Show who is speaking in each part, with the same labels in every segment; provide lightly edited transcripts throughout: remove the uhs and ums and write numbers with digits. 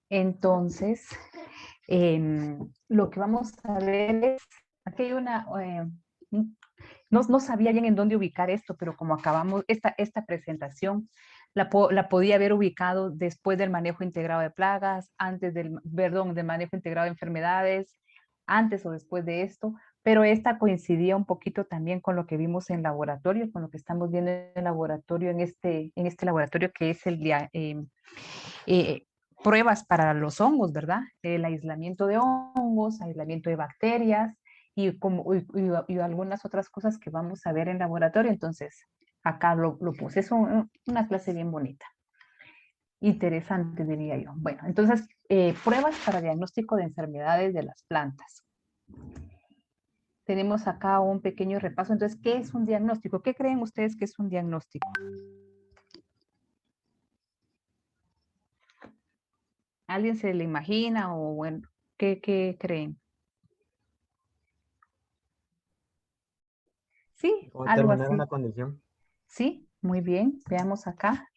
Speaker 1: Entonces, lo que vamos a ver es, aquí hay no sabía bien en dónde ubicar esto, pero como acabamos esta presentación, la podía haber ubicado después del manejo integrado de plagas, antes del manejo integrado de enfermedades, antes o después de esto, pero esta coincidía un poquito también con lo que vimos en laboratorio, con lo que estamos viendo en laboratorio, en este laboratorio que es eh, pruebas para los hongos, ¿verdad? El aislamiento de hongos, aislamiento de bacterias y algunas otras cosas que vamos a ver en laboratorio. Entonces, acá lo puse. Es una clase bien bonita. Interesante, diría yo. Bueno, entonces, pruebas para diagnóstico de enfermedades de las plantas. Tenemos acá un pequeño repaso. Entonces, ¿qué es un diagnóstico? ¿Qué creen ustedes que es un diagnóstico? ¿Alguien se le imagina o bueno, qué creen? Sí,
Speaker 2: O
Speaker 1: algo
Speaker 2: determinar una
Speaker 1: así.
Speaker 2: condición.
Speaker 1: Sí, muy bien. Veamos acá.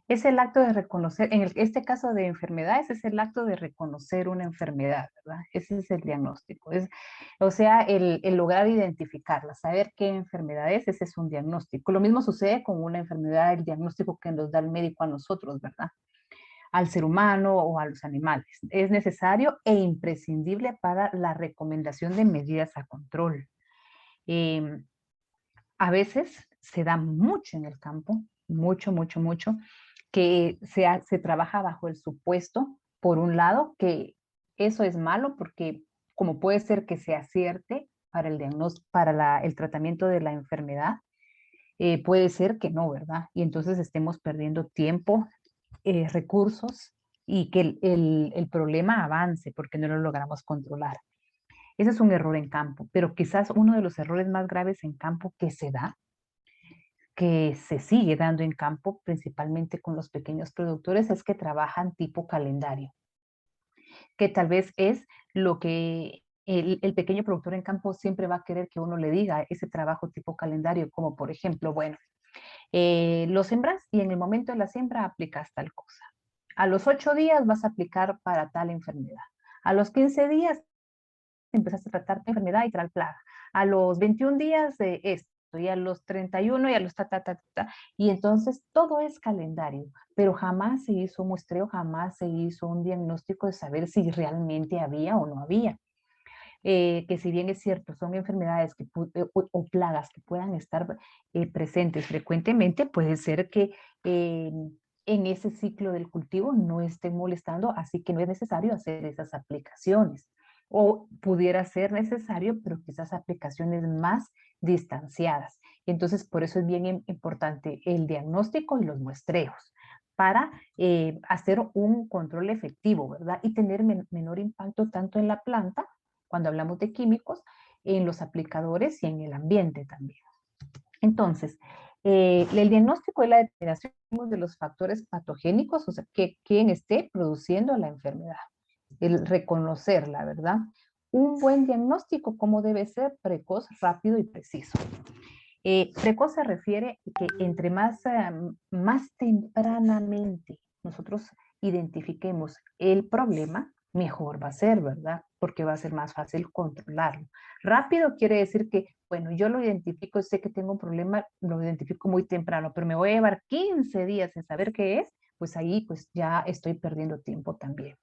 Speaker 1: Es el acto de reconocer, este caso de enfermedades, es el acto de reconocer una enfermedad, ¿verdad? Ese es el diagnóstico. O sea, el lograr identificarla, saber qué enfermedad es, ese es un diagnóstico. Lo mismo sucede con una enfermedad, el diagnóstico que nos da el médico a nosotros, ¿verdad? Al ser humano o a los animales. Es necesario e imprescindible para la recomendación de medidas a control. Eh, a veces se da mucho en el campo, mucho, mucho, mucho, que se trabaja bajo el supuesto, por un lado, que eso es malo porque como puede ser que se acierte para el diagnóstico, para el tratamiento de la enfermedad, puede ser que no, ¿verdad? Y entonces estemos perdiendo tiempo, recursos y que el problema avance porque no lo logramos controlar. Ese es un error en campo, pero quizás uno de los errores más graves en campo que se da, que se sigue dando en campo, principalmente con los pequeños productores, es que trabajan tipo calendario, que tal vez es lo que el pequeño productor en campo siempre va a querer que uno le diga, ese trabajo tipo calendario, como por ejemplo, bueno, lo sembras y en el momento de la siembra aplicas tal cosa. A los 8 días vas a aplicar para tal enfermedad. A los 15 días empezaste a tratar tu enfermedad y tal plaga. A los 21 días de esto, y a los 31 y a los ta. Y entonces todo es calendario, pero jamás se hizo un muestreo, jamás se hizo un diagnóstico de saber si realmente había o no había. Que si bien es cierto, son enfermedades o plagas que puedan estar presentes frecuentemente, puede ser que en ese ciclo del cultivo no estén molestando, así que no es necesario hacer esas aplicaciones. O pudiera ser necesario, pero quizás aplicaciones más distanciadas. Entonces, por eso es bien importante el diagnóstico y los muestreos para hacer un control efectivo, ¿verdad? Y tener menor impacto tanto en la planta cuando hablamos de químicos, en los aplicadores y en el ambiente también. Entonces, el diagnóstico es la determinación de los factores patogénicos, o sea, que quien esté produciendo la enfermedad, el reconocerla, ¿verdad? Un buen diagnóstico, ¿cómo debe ser? Precoz, rápido y preciso. Precoz se refiere que entre más tempranamente nosotros identifiquemos el problema, mejor va a ser, ¿verdad? Porque va a ser más fácil controlarlo. Rápido quiere decir que, bueno, yo lo identifico, sé que tengo un problema, lo identifico muy temprano, pero me voy a llevar 15 días sin saber qué es, pues ahí pues ya estoy perdiendo tiempo también.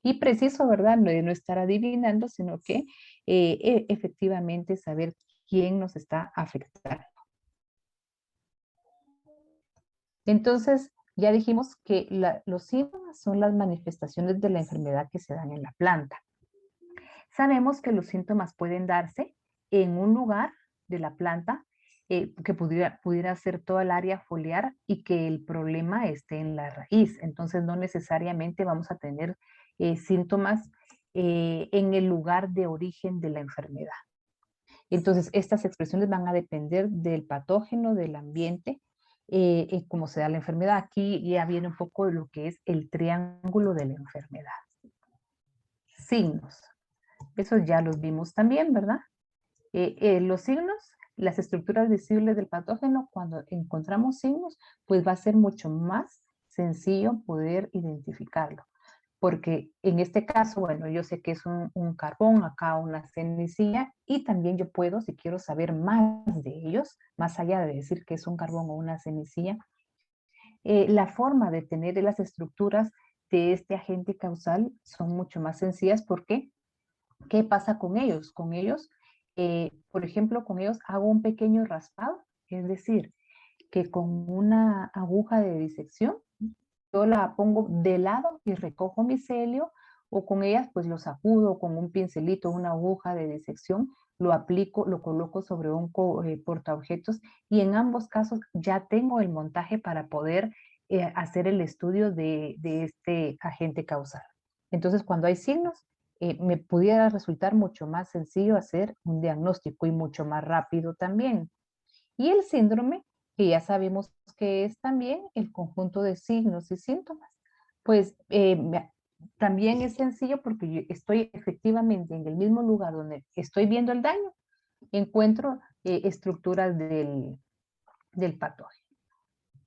Speaker 1: Y preciso, ¿verdad? No de no estar adivinando, sino que efectivamente saber quién nos está afectando. Entonces, ya dijimos que los síntomas son las manifestaciones de la enfermedad que se dan en la planta. Sabemos que los síntomas pueden darse en un lugar de la planta que pudiera ser toda el área foliar y que el problema esté en la raíz. Entonces, no necesariamente vamos a tener síntomas en el lugar de origen de la enfermedad. Entonces, estas expresiones van a depender del patógeno, del ambiente, cómo se da la enfermedad. Aquí ya viene un poco de lo que es el triángulo de la enfermedad. Signos. Esos ya los vimos también, ¿verdad? Los signos, las estructuras visibles del patógeno, cuando encontramos signos, pues va a ser mucho más sencillo poder identificarlo. porque en este caso, bueno, yo sé que es un carbón, acá una cenicilla, y también yo puedo, si quiero saber más de ellos, más allá de decir que es un carbón o una cenicilla, la forma de tener las estructuras de este agente causal son mucho más sencillas porque, ¿qué pasa con ellos? Con ellos, por ejemplo, con ellos hago un pequeño raspado, es decir, que con una aguja de disección yo la pongo de lado y recojo micelio, o con ellas pues lo sacudo con un pincelito, una aguja de disección, lo aplico, lo coloco sobre un portaobjetos, y en ambos casos ya tengo el montaje para poder hacer el estudio de este agente causal. Entonces, cuando hay signos, me pudiera resultar mucho más sencillo hacer un diagnóstico y mucho más rápido también. Y el síndrome, que ya sabemos que es también el conjunto de signos y síntomas, pues también es sencillo porque yo estoy efectivamente en el mismo lugar donde estoy viendo el daño, encuentro estructuras del patógeno.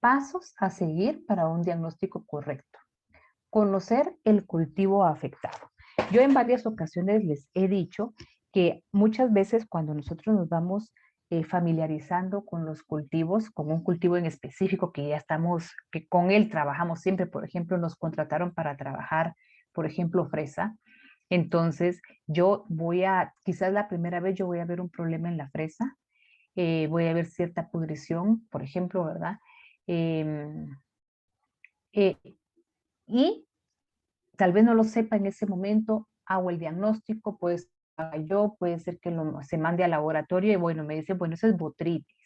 Speaker 1: Pasos a seguir para un diagnóstico correcto. Conocer el cultivo afectado. Yo en varias ocasiones les he dicho que muchas veces cuando nosotros nos vamos familiarizando con los cultivos, con un cultivo en específico que ya estamos, que con él trabajamos siempre, por ejemplo, nos contrataron para trabajar, por ejemplo, fresa. Entonces, yo voy a, quizás la primera vez yo voy a ver un problema en la fresa, voy a ver cierta pudrición, por ejemplo, ¿verdad? Em, eh, y tal vez no lo sepa en ese momento, hago el diagnóstico, pues yo, puede ser que se mande al laboratorio y bueno, me dice, bueno, eso es botritis.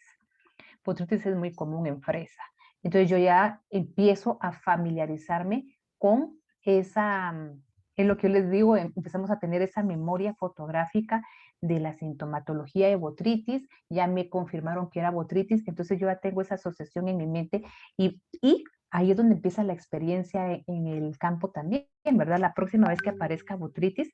Speaker 1: Botritis es muy común en fresa. Entonces yo ya empiezo a familiarizarme con esa, es lo que yo les digo, empezamos a tener esa memoria fotográfica de la sintomatología de botritis, ya me confirmaron que era botritis, entonces yo ya tengo esa asociación en mi mente, y ahí es donde empieza la experiencia en el campo también, ¿verdad? La próxima vez que aparezca botritis,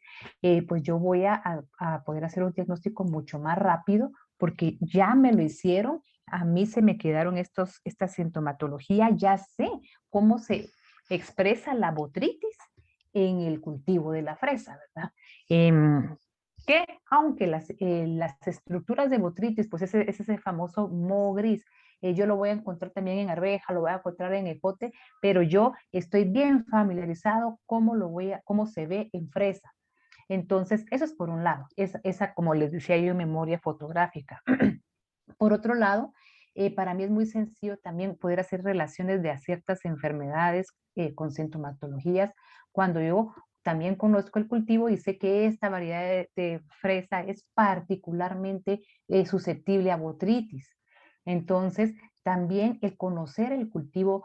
Speaker 1: pues yo voy a poder hacer un diagnóstico mucho más rápido porque ya me lo hicieron, a mí se me quedaron esta sintomatología, ya sé cómo se expresa la botritis en el cultivo de la fresa, ¿verdad? Que aunque las estructuras de botritis, pues es ese famoso moho gris, yo lo voy a encontrar también en arveja, lo voy a encontrar en ejote, pero yo estoy bien familiarizado cómo se ve en fresa. Entonces, eso es por un lado, esa, como les decía yo, memoria fotográfica. Por otro lado, para mí es muy sencillo también poder hacer relaciones de ciertas enfermedades con sintomatologías cuando yo también conozco el cultivo y sé que esta variedad de fresa es particularmente susceptible a botritis. Entonces, también el conocer el cultivo,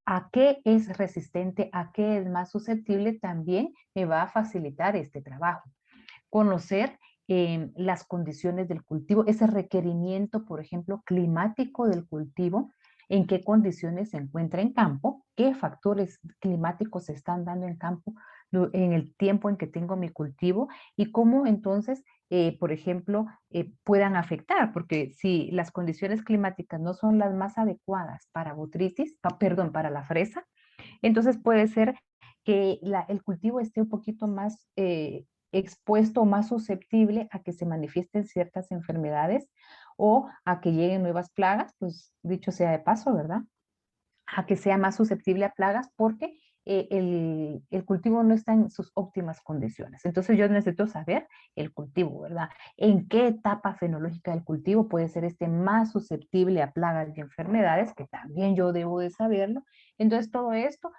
Speaker 1: a qué es resistente, a qué es más susceptible, también me va a facilitar este trabajo. Conocer las condiciones del cultivo, ese requerimiento, por ejemplo, climático del cultivo, en qué condiciones se encuentra en campo, qué factores climáticos se están dando en campo en el tiempo en que tengo mi cultivo, y cómo entonces, por ejemplo, puedan afectar, porque si las condiciones climáticas no son las más adecuadas para botritis, perdón, para la fresa, entonces puede ser que el cultivo esté un poquito más expuesto, más susceptible a que se manifiesten ciertas enfermedades o a que lleguen nuevas plagas, pues dicho sea de paso, ¿verdad? A que sea más susceptible a plagas porque el cultivo no está en sus óptimas condiciones. Entonces yo necesito saber el cultivo, ¿verdad? En qué etapa fenológica del cultivo puede ser más susceptible a plagas y enfermedades, que también yo debo de saberlo. Entonces todo esto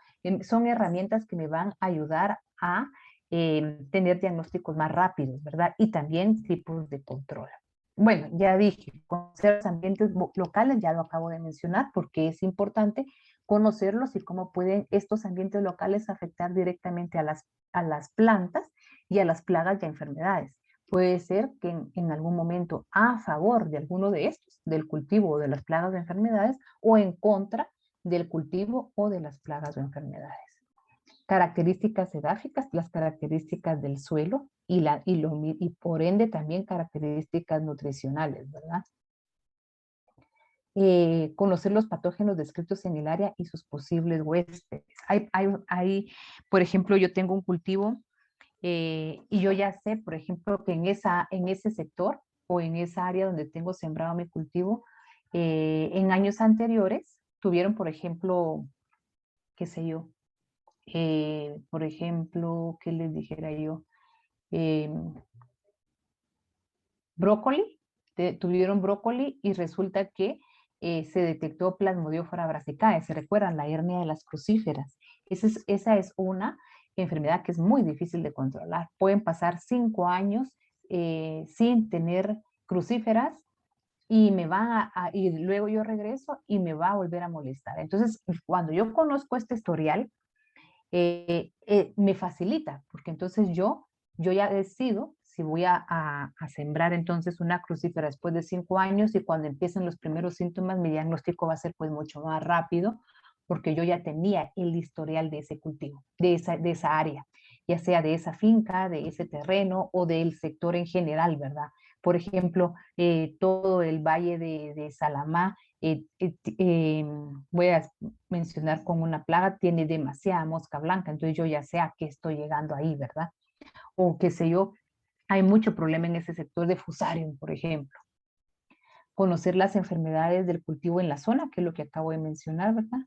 Speaker 1: son herramientas que me van a ayudar a tener diagnósticos más rápidos, ¿verdad? Y también tipos de control. Bueno, ya dije, conocer los ambientes locales, ya lo acabo de mencionar, porque es importante conocerlos y cómo pueden estos ambientes locales afectar directamente a las plantas y a las plagas y a enfermedades. Puede ser que en algún momento a favor de alguno de estos, del cultivo o de las plagas o enfermedades, o en contra del cultivo o de las plagas o enfermedades. Características edáficas, las características del suelo y por ende también características nutricionales, ¿verdad? conocer los patógenos descritos en el área y sus posibles huéspedes. Por ejemplo, yo tengo un cultivo y yo ya sé, por ejemplo, que en ese sector o en esa área donde tengo sembrado mi cultivo, en años anteriores tuvieron, por ejemplo, qué sé yo, por ejemplo, ¿qué les dijera yo? Eh, brócoli, tuvieron brócoli y resulta que se detectó Plasmodiófora brassicae, ¿se recuerdan? La hernia de las crucíferas. Esa es una enfermedad que es muy difícil de controlar. Pueden pasar 5 años sin tener crucíferas y y luego yo regreso y me va a volver a molestar. Entonces, cuando yo conozco este historial, me facilita, porque entonces yo ya decido si voy a sembrar entonces una crucífera después de 5 años y cuando empiecen los primeros síntomas, mi diagnóstico va a ser pues mucho más rápido, porque yo ya tenía el historial de ese cultivo, de esa área, ya sea de esa finca, de ese terreno o del sector en general, ¿verdad? Por ejemplo, todo el valle de Salamá, voy a mencionar con una plaga, tiene demasiada mosca blanca, entonces yo ya sé a qué estoy llegando ahí, ¿verdad? O qué sé yo, hay mucho problema en ese sector de Fusarium, por ejemplo. Conocer las enfermedades del cultivo en la zona, que es lo que acabo de mencionar, ¿verdad?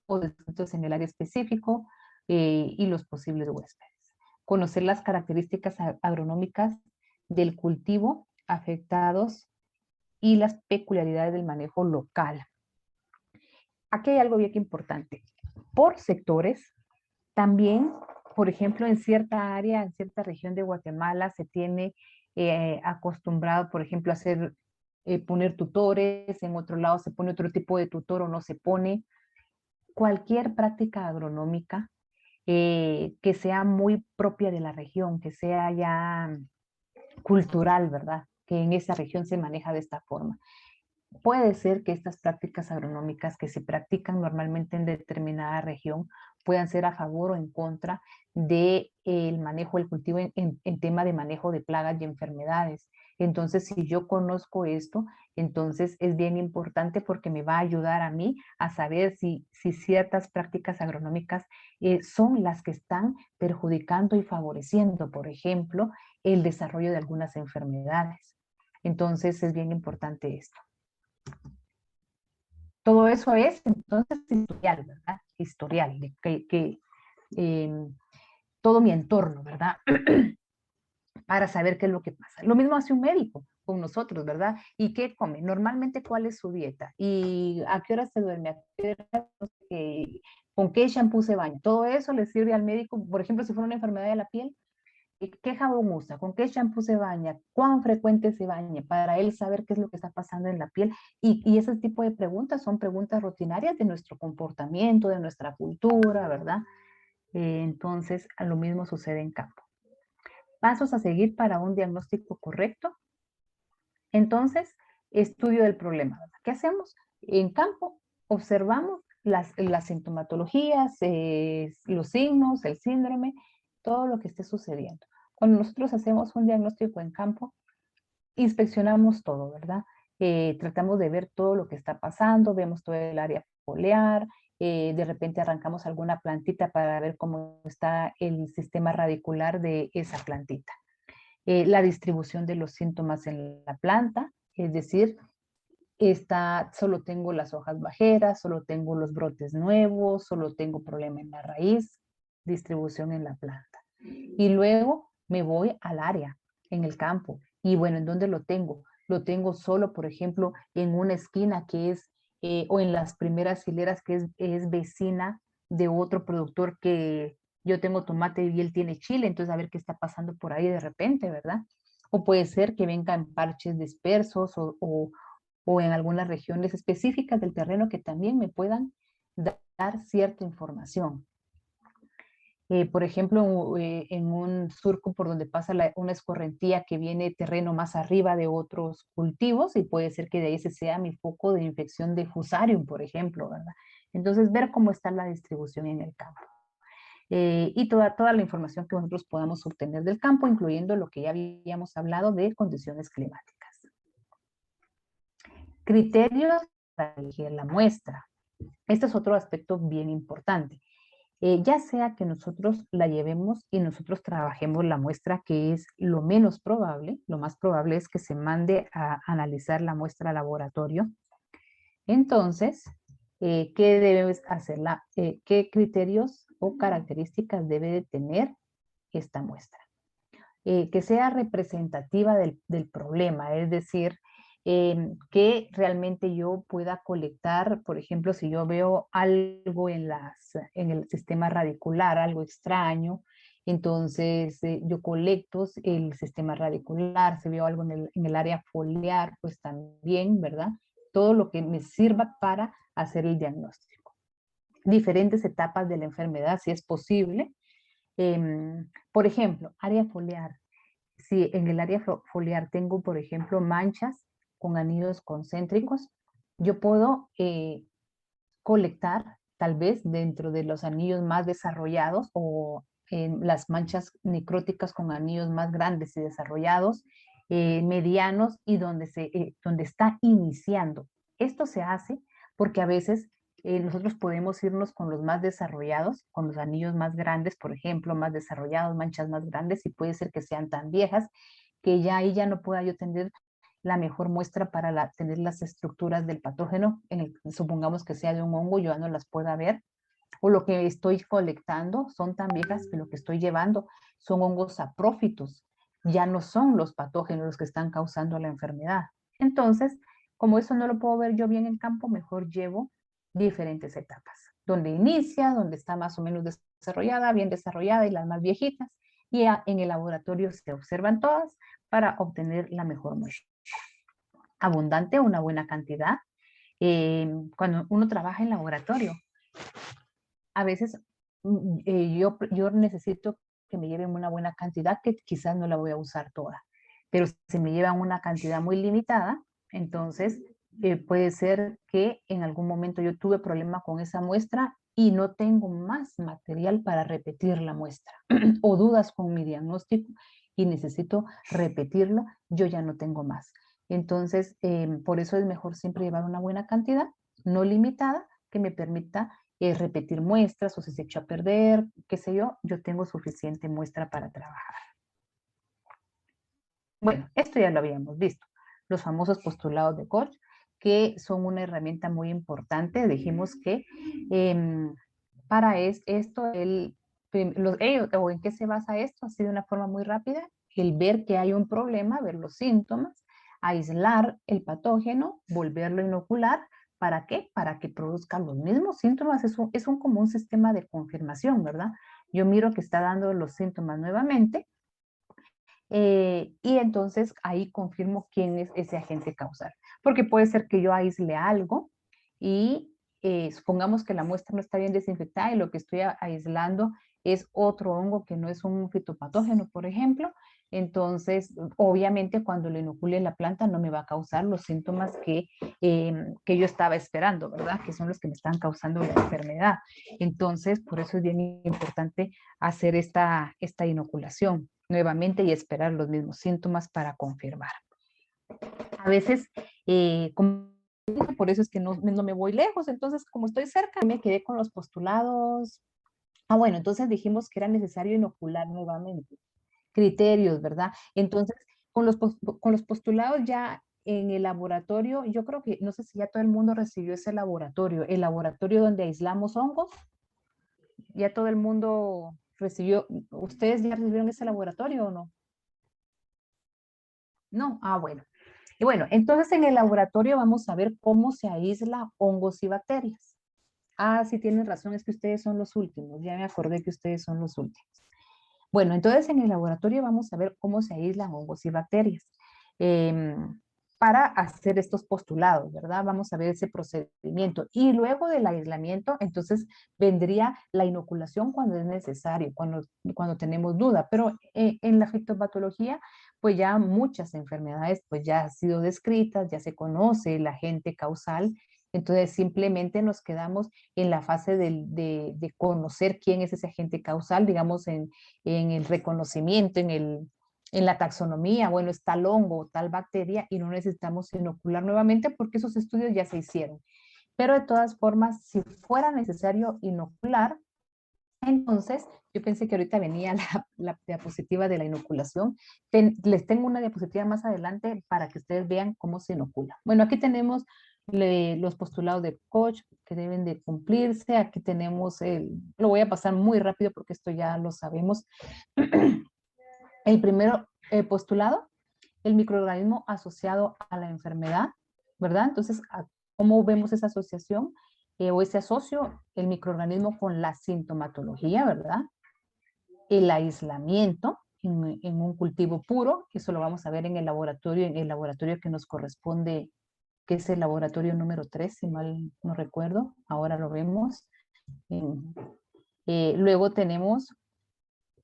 Speaker 1: O descritos en el área específico y los posibles huéspedes. Conocer las características agronómicas del cultivo afectados y las peculiaridades del manejo local. Aquí hay algo bien importante. Por sectores, también, por ejemplo, en cierta área, en cierta región de Guatemala, se tiene acostumbrado, por ejemplo, a poner tutores, en otro lado se pone otro tipo de tutor o no se pone. Cualquier práctica agronómica que sea muy propia de la región, que sea ya cultural, ¿verdad? Que en esa región se maneja de esta forma. Puede ser que estas prácticas agronómicas que se practican normalmente en determinada región puedan ser a favor o en contra del manejo del cultivo en tema de manejo de plagas y enfermedades. Entonces, si yo conozco esto, entonces es bien importante porque me va a ayudar a mí a saber si ciertas prácticas agronómicas son las que están perjudicando y favoreciendo, por ejemplo, el desarrollo de algunas enfermedades. Entonces, es bien importante esto. Todo eso es entonces historial, ¿verdad? Historial, eh, todo mi entorno, ¿verdad? Para saber qué es lo que pasa. Lo mismo hace un médico con nosotros, ¿verdad? ¿Y qué come? Normalmente, ¿cuál es su dieta? ¿Y a qué hora se duerme? ¿A qué hora, con qué shampoo se baña? Todo eso le sirve al médico, por ejemplo, si fuera una enfermedad de la piel, ¿qué jabón usa? ¿Con qué shampoo se baña? ¿Cuán frecuente se baña? Para él saber qué es lo que está pasando en la piel. Y ese tipo de preguntas son preguntas rutinarias de nuestro comportamiento, de nuestra cultura, ¿verdad? Entonces, lo mismo sucede en campo. Pasos a seguir para un diagnóstico correcto. Entonces, estudio del problema, ¿verdad? ¿Qué hacemos? En campo, observamos las sintomatologías, los signos, el síndrome, todo lo que esté sucediendo. Cuando nosotros hacemos un diagnóstico en campo, inspeccionamos todo, ¿verdad? Tratamos de ver todo lo que está pasando, vemos todo el área foliar, de repente arrancamos alguna plantita para ver cómo está el sistema radicular de esa plantita. La distribución de los síntomas en la planta, es decir, solo tengo las hojas bajeras, solo tengo los brotes nuevos, solo tengo problema en la raíz, distribución en la planta. Y luego me voy al área, en el campo. Y bueno, ¿en dónde lo tengo? Lo tengo solo, por ejemplo, en una esquina que es, o en las primeras hileras que es vecina de otro productor que yo tengo tomate y él tiene chile, entonces a ver qué está pasando por ahí de repente, ¿verdad? O puede ser que vengan parches dispersos o en algunas regiones específicas del terreno que también me puedan dar cierta información. Por ejemplo, en un surco por donde pasa una escorrentía que viene terreno más arriba de otros cultivos y puede ser que de ahí ese sea mi foco de infección de Fusarium, por ejemplo, ¿verdad? Entonces, ver cómo está la distribución en el campo. Y toda la información que nosotros podamos obtener del campo, incluyendo lo que ya habíamos hablado de condiciones climáticas. Criterios para elegir la muestra. Este es otro aspecto bien importante. Ya sea que nosotros la llevemos y nosotros trabajemos la muestra, que es lo menos probable, lo más probable es que se mande a analizar la muestra al laboratorio. Entonces, ¿qué debes hacerla? ¿Qué criterios o características debe de tener esta muestra? Que sea representativa del problema, es decir, que realmente yo pueda colectar, por ejemplo, si yo veo algo en el sistema radicular, algo extraño, entonces yo colecto el sistema radicular, si veo algo en el área foliar, pues también, ¿verdad? Todo lo que me sirva para hacer el diagnóstico. Diferentes etapas de la enfermedad, si es posible. Por ejemplo, área foliar. Si en el área foliar tengo, por ejemplo, manchas con anillos concéntricos, yo puedo colectar tal vez dentro de los anillos más desarrollados o en las manchas necróticas con anillos más grandes y desarrollados, medianos y donde está iniciando. Esto se hace porque a veces nosotros podemos irnos con los más desarrollados, con los anillos más grandes, por ejemplo, más desarrollados, manchas más grandes, y puede ser que sean tan viejas que ya ahí ya no pueda yo tener la mejor muestra para tener las estructuras del patógeno, supongamos que sea de un hongo, yo ya no las pueda ver, o lo que estoy colectando son tan viejas que lo que estoy llevando son hongos saprófitos, ya no son los patógenos los que están causando la enfermedad. Entonces, como eso no lo puedo ver yo bien en campo, mejor llevo diferentes etapas, donde inicia, donde está más o menos desarrollada, bien desarrollada y las más viejitas, y en el laboratorio se observan todas para obtener la mejor muestra. Abundante, una buena cantidad. Cuando uno trabaja en laboratorio, a veces yo necesito que me lleven una buena cantidad que quizás no la voy a usar toda, pero si me llevan una cantidad muy limitada, entonces puede ser que en algún momento yo tuve problema con esa muestra y no tengo más material para repetir la muestra o dudas con mi diagnóstico y necesito repetirlo, yo ya no tengo más. Entonces, por eso es mejor siempre llevar una buena cantidad, no limitada, que me permita repetir muestras o si se echó a perder, qué sé yo tengo suficiente muestra para trabajar. Bueno, esto ya lo habíamos visto. Los famosos postulados de Koch, que son una herramienta muy importante. Dijimos que para esto, o en qué se basa esto, así de una forma muy rápida, el ver que hay un problema, ver los síntomas, aislar el patógeno, volverlo a inocular. ¿Para qué? Para que produzca los mismos síntomas. Es un común sistema de confirmación, ¿verdad? Yo miro que está dando los síntomas nuevamente y entonces ahí confirmo quién es ese agente causal. Porque puede ser que yo aísle algo y supongamos que la muestra no está bien desinfectada y lo que estoy aislando es otro hongo que no es un fitopatógeno, por ejemplo. Entonces, obviamente, cuando lo inocule en la planta no me va a causar los síntomas que yo estaba esperando, ¿verdad? Que son los que me están causando la enfermedad. Entonces, por eso es bien importante hacer esta inoculación nuevamente y esperar los mismos síntomas para confirmar. A veces, por eso es que no me voy lejos, entonces como estoy cerca, me quedé con los postulados. Bueno, entonces dijimos que era necesario inocular nuevamente. Criterios, ¿verdad? Entonces, con los postulados ya en el laboratorio, yo creo que, no sé si ya todo el mundo recibió ese laboratorio, el laboratorio donde aislamos hongos, ya todo el mundo recibió, ¿ustedes ya recibieron ese laboratorio o no? No, bueno. Y bueno, entonces en el laboratorio vamos a ver cómo se aísla hongos y bacterias. Sí tienen razón, es que ustedes son los últimos, ya me acordé que ustedes son los últimos. Bueno, entonces en el laboratorio vamos a ver cómo se aíslan hongos y bacterias. Para hacer estos postulados, ¿verdad? Vamos a ver ese procedimiento. Y luego del aislamiento, entonces vendría la inoculación cuando es necesario, cuando tenemos duda. Pero en la fitopatología, pues ya muchas enfermedades pues ya han sido descritas, ya se conoce el agente causal. Entonces simplemente nos quedamos en la fase de conocer quién es ese agente causal, digamos en el reconocimiento, en la taxonomía, bueno, es tal hongo, tal bacteria, y no necesitamos inocular nuevamente porque esos estudios ya se hicieron. Pero de todas formas, si fuera necesario inocular, entonces, yo pensé que ahorita venía la diapositiva de la inoculación. Les tengo una diapositiva más adelante para que ustedes vean cómo se inocula. Bueno, aquí tenemos los postulados de Koch que deben de cumplirse. Aquí tenemos lo voy a pasar muy rápido porque esto ya lo sabemos. El primero postulado, el microorganismo asociado a la enfermedad, ¿verdad? Entonces, ¿cómo vemos esa asociación o ese asocio, el microorganismo con la sintomatología, ¿verdad? El aislamiento en un cultivo puro, eso lo vamos a ver en el laboratorio que nos corresponde, que es el laboratorio número 3, si mal no recuerdo, ahora lo vemos. Luego tenemos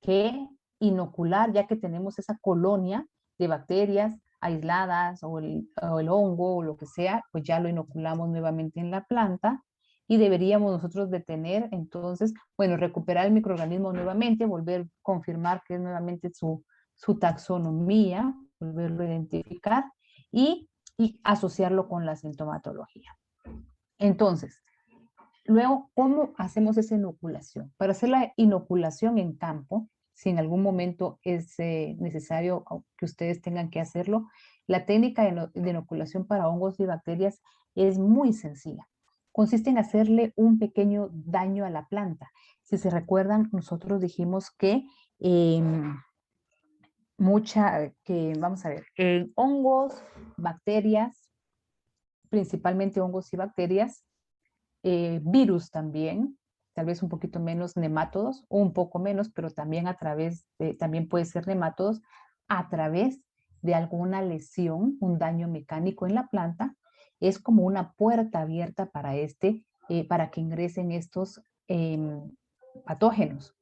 Speaker 1: que inocular, ya que tenemos esa colonia de bacterias aisladas o el hongo o lo que sea, pues ya lo inoculamos nuevamente en la planta y deberíamos nosotros detener, entonces, bueno, recuperar el microorganismo nuevamente, volver a confirmar que es nuevamente su taxonomía, volverlo a identificar y asociarlo con la sintomatología. Entonces, luego, ¿cómo hacemos esa inoculación? Para hacer la inoculación en campo, si en algún momento es necesario que ustedes tengan que hacerlo, la técnica de inoculación para hongos y bacterias es muy sencilla. Consiste en hacerle un pequeño daño a la planta. Si se recuerdan, nosotros dijimos que vamos a ver, hongos, bacterias, principalmente hongos y bacterias, virus también, tal vez un poquito menos nemátodos, o un poco menos, pero también también puede ser nemátodos, a través de alguna lesión, un daño mecánico en la planta, es como una puerta abierta para que ingresen estos patógenos.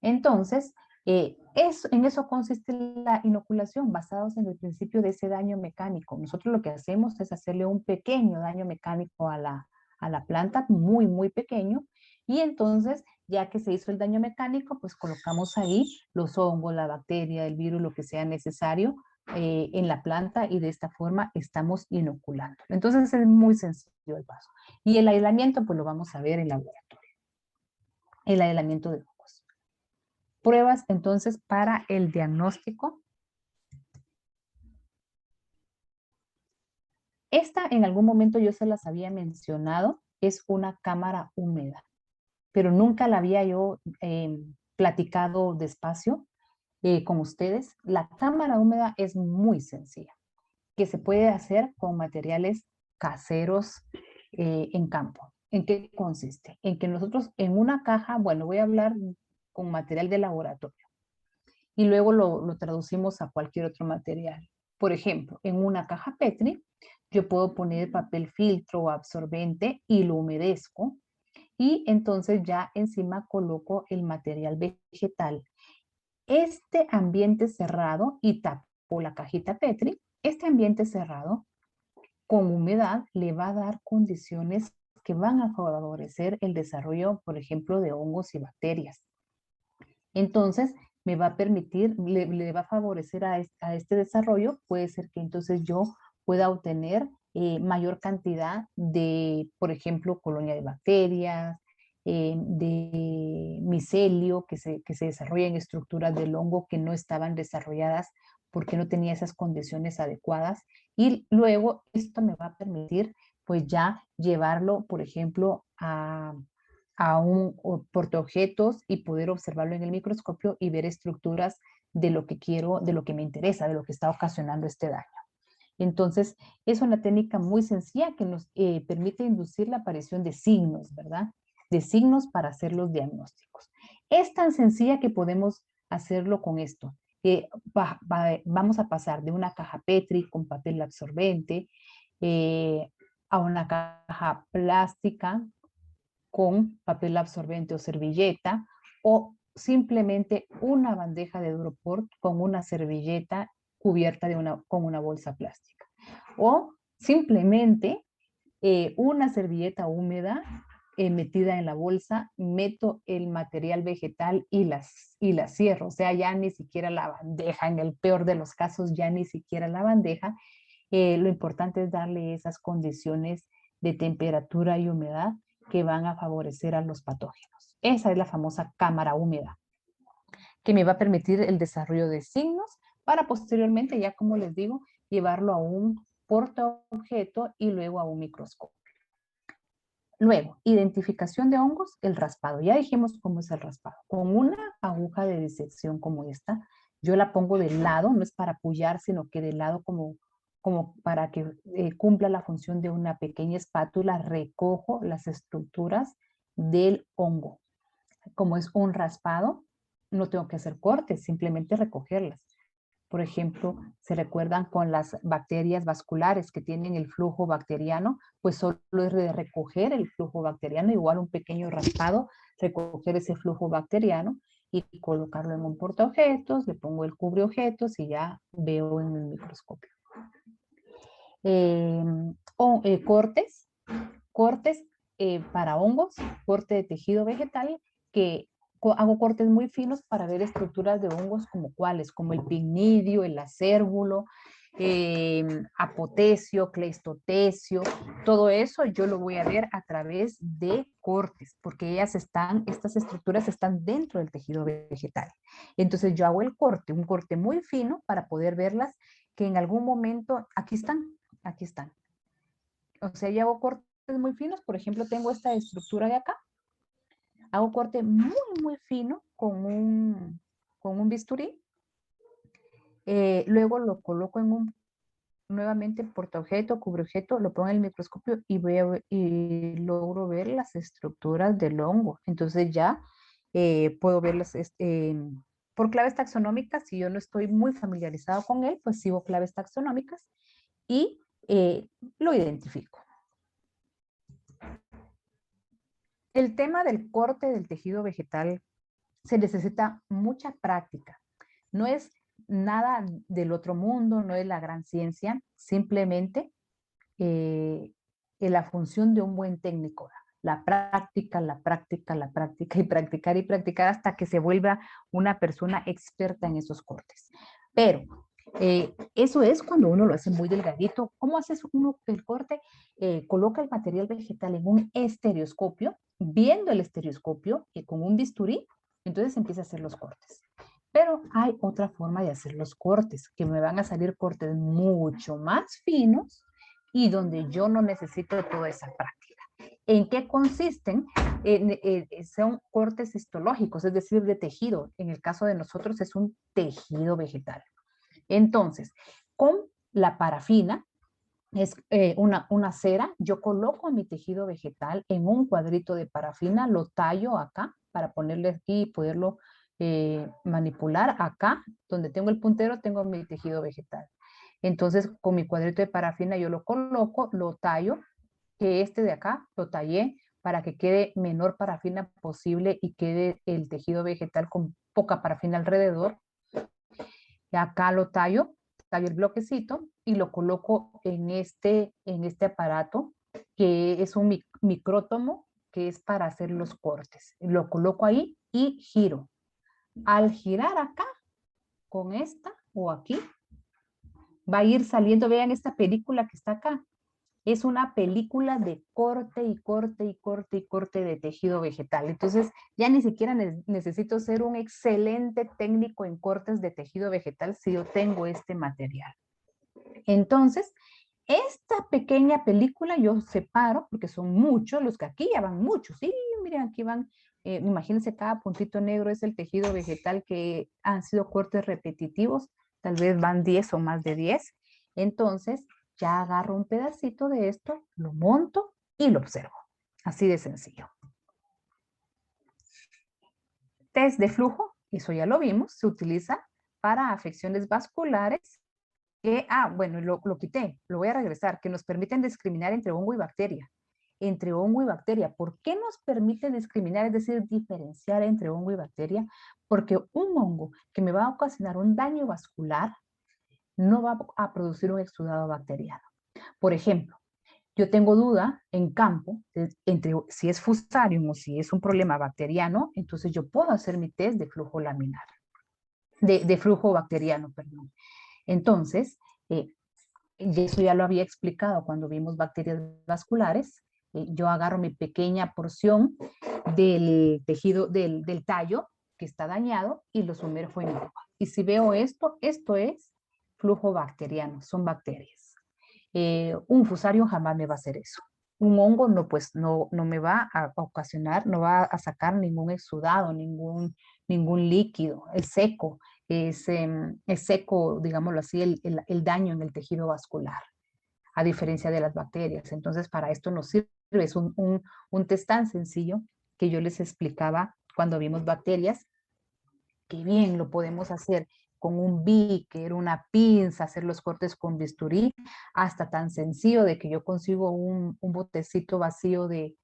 Speaker 1: Entonces, en eso consiste la inoculación, basados en el principio de ese daño mecánico. Nosotros lo que hacemos es hacerle un pequeño daño mecánico a la planta, muy, muy pequeño, y entonces, ya que se hizo el daño mecánico, pues colocamos ahí los hongos, la bacteria, el virus, lo que sea necesario en la planta y de esta forma estamos inoculando. Entonces es muy sencillo el paso. Y el aislamiento, pues lo vamos a ver en laboratorio. El aislamiento de hongos. Pruebas entonces para el diagnóstico. Esta en algún momento yo se las había mencionado, es una cámara húmeda, pero nunca la había yo platicado despacio con ustedes. La cámara húmeda es muy sencilla, que se puede hacer con materiales caseros en campo. ¿En qué consiste? En que nosotros en una caja, bueno, voy a hablar con material de laboratorio y luego lo traducimos a cualquier otro material. Por ejemplo, en una caja Petri, yo puedo poner papel filtro o absorbente y lo humedezco y entonces ya encima coloco el material vegetal. Este ambiente cerrado y tapo la cajita Petri, este ambiente cerrado con humedad le va a dar condiciones que van a favorecer el desarrollo, por ejemplo, de hongos y bacterias. Entonces, me va a permitir, le va a favorecer a este desarrollo, puede ser que entonces yo pueda obtener mayor cantidad de, por ejemplo, colonia de bacterias, de micelio que se desarrolla en estructuras del hongo que no estaban desarrolladas porque no tenía esas condiciones adecuadas. Y luego esto me va a permitir pues ya llevarlo, por ejemplo, a un portaobjetos y poder observarlo en el microscopio y ver estructuras de lo que quiero, de lo que me interesa, de lo que está ocasionando este daño. Entonces, es una técnica muy sencilla que nos permite inducir la aparición de signos, ¿verdad? De signos para hacer los diagnósticos. Es tan sencilla que podemos hacerlo con esto. Vamos a pasar de una caja Petri con papel absorbente a una caja plástica con papel absorbente o servilleta, o simplemente una bandeja de Duroport con una servilleta cubierta con una bolsa plástica. O simplemente una servilleta húmeda metida en la bolsa, meto el material vegetal y la cierro. O sea, ya ni siquiera la bandeja, en el peor de los casos, ya ni siquiera la bandeja. Lo importante es darle esas condiciones de temperatura y humedad que van a favorecer a los patógenos. Esa es la famosa cámara húmeda, que me va a permitir el desarrollo de signos para posteriormente, ya como les digo, llevarlo a un portaobjeto y luego a un microscopio. Luego, identificación de hongos, el raspado. Ya dijimos cómo es el raspado. Con una aguja de disección como esta, yo la pongo de lado, no es para apoyar, sino que de lado como para que cumpla la función de una pequeña espátula, recojo las estructuras del hongo. Como es un raspado, no tengo que hacer cortes, simplemente recogerlas. Por ejemplo, se recuerdan con las bacterias vasculares que tienen el flujo bacteriano, pues solo es de recoger el flujo bacteriano, igual un pequeño raspado, recoger ese flujo bacteriano y colocarlo en un portaobjetos, le pongo el cubreobjetos y ya veo en el microscopio. Cortes para hongos, corte de tejido vegetal, que hago cortes muy finos para ver estructuras de hongos como cuáles, como el pignidio, el acérbulo, apotecio, cleistotecio, todo eso yo lo voy a ver a través de cortes, porque estas estructuras están dentro del tejido vegetal. Entonces yo hago el corte, un corte muy fino para poder verlas que en algún momento, aquí están. O sea, yo hago cortes muy finos, por ejemplo, tengo esta estructura de acá, hago corte muy, muy fino con un bisturí, luego lo coloco en nuevamente portaobjeto, cubreobjeto, lo pongo en el microscopio y logro ver las estructuras del hongo. Entonces ya puedo verlas por claves taxonómicas. Si yo no estoy muy familiarizado con él, pues sigo claves taxonómicas y lo identifico. El tema del corte del tejido vegetal se necesita mucha práctica. No es nada del otro mundo, no es la gran ciencia, simplemente la función de un buen técnico. La práctica, la práctica, la práctica y practicar hasta que se vuelva una persona experta en esos cortes. Pero eso es cuando uno lo hace muy delgadito. ¿Cómo haces uno el corte? Coloca el material vegetal en un estereoscopio, viendo el estereoscopio y con un bisturí, entonces empieza a hacer los cortes. Pero hay otra forma de hacer los cortes, que me van a salir cortes mucho más finos y donde yo no necesito toda esa práctica. ¿En qué consisten? Son cortes histológicos, es decir, de tejido. En el caso de nosotros es un tejido vegetal. Entonces, con la parafina, es una cera, yo coloco mi tejido vegetal en un cuadrito de parafina, lo tallo acá para ponerle aquí y poderlo manipular. Acá, donde tengo el puntero, tengo mi tejido vegetal. Entonces, con mi cuadrito de parafina yo lo coloco, lo tallo, que este de acá lo tallé para que quede menor parafina posible y quede el tejido vegetal con poca parafina alrededor. Y acá lo tallo el bloquecito y lo coloco en este aparato que es un micrótomo que es para hacer los cortes. Lo coloco ahí y giro. Al girar acá, con esta o aquí, va a ir saliendo, vean esta película que está acá. Es una película de corte y corte y corte y corte de tejido vegetal. Entonces, ya ni siquiera necesito ser un excelente técnico en cortes de tejido vegetal si yo tengo este material. Entonces, esta pequeña película yo separo, porque son muchos, los que aquí ya van muchos. Sí, miren, aquí van, imagínense, cada puntito negro es el tejido vegetal que han sido cortes repetitivos. Tal vez van 10 o más de 10. Entonces, ya agarro un pedacito de esto, lo monto y lo observo. Así de sencillo. Test de flujo, eso ya lo vimos, se utiliza para afecciones vasculares. Bueno, lo quité, lo voy a regresar, que nos permiten discriminar entre hongo y bacteria. Entre hongo y bacteria. ¿Por qué nos permite discriminar, es decir, diferenciar entre hongo y bacteria? Porque un hongo que me va a ocasionar un daño vascular no va a producir un exudado bacteriano. Por ejemplo, yo tengo duda en campo entre si es Fusarium o si es un problema bacteriano, entonces yo puedo hacer mi test de flujo laminar, de flujo bacteriano, perdón. Entonces, y eso ya lo había explicado cuando vimos bacterias vasculares. Yo agarro mi pequeña porción del tejido, del tallo que está dañado y lo sumerjo en agua. Y si veo esto, esto es flujo bacteriano, son bacterias. Un fusario jamás me va a hacer eso. Un hongo no, pues no me va a ocasionar, no va a sacar ningún exudado, ningún líquido, es seco, es seco, digámoslo así, el daño en el tejido vascular, a diferencia de las bacterias. Entonces, para esto nos sirve, es un test tan sencillo que yo les explicaba cuando vimos bacterias, que bien lo podemos hacer con un beaker, una pinza, hacer los cortes con bisturí, hasta tan sencillo de que yo consigo un botecito vacío de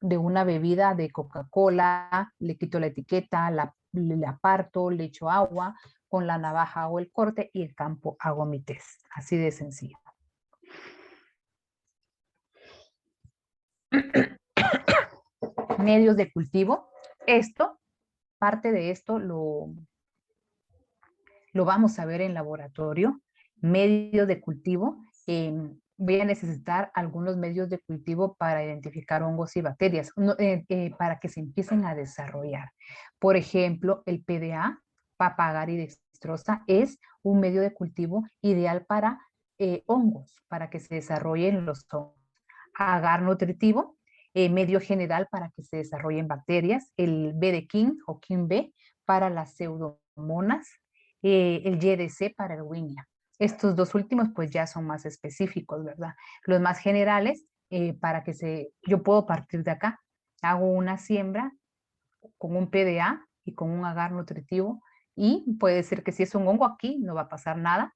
Speaker 1: una bebida de Coca-Cola, le quito la etiqueta, la parto, le echo agua, con la navaja hago el corte y el campo hago mi test. Así de sencillo. Medios de cultivo. Parte de esto lo vamos a ver en laboratorio. Medios de cultivo. Voy a necesitar algunos medios de cultivo para identificar hongos y bacterias, para que se empiecen a desarrollar. Por ejemplo, el PDA, Papagari dextrosa, es un medio de cultivo ideal para hongos, para que se desarrollen los hongos. Agar nutritivo, medio general para que se desarrollen bacterias. El B de King o King B para las pseudomonas. El YDC para el Winia. Estos dos últimos pues ya son más específicos, ¿verdad? Los más generales, yo puedo partir de acá, hago una siembra con un PDA y con un agar nutritivo y puede ser que si es un hongo aquí no va a pasar nada